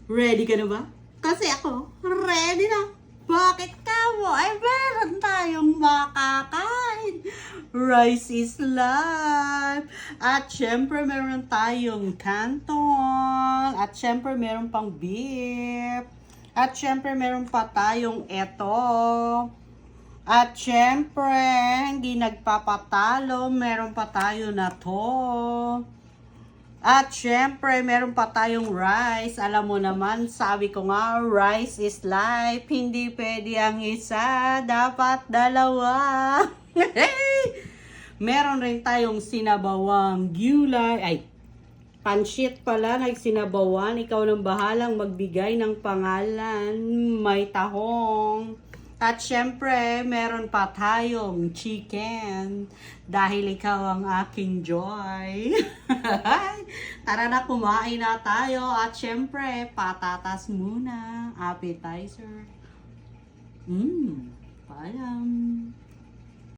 Ready ka na ba? Kasi ako, ready na. Bakit ka mo? Ay, meron tayong makakain. Rice is life. At syempre, meron tayong canton. At syempre, meron pang beef. At syempre, meron pa tayong eto. At syempre, hindi nagpapatalo, meron pa tayo na to. At syempre, meron pa tayong rice. Alam mo naman, sabi ko nga, rice is life. Hindi pwede ang isa, dapat dalawa. Meron rin tayong sinabawang gulay. Ay, pansit pala, nagsinabawan. Ikaw nang bahalang magbigay ng pangalan. May tahong. At syempre, meron pa tayong chicken. Dahil ikaw ang aking joy. Tara na, kumain na tayo. At syempre, patatas muna. Appetizer.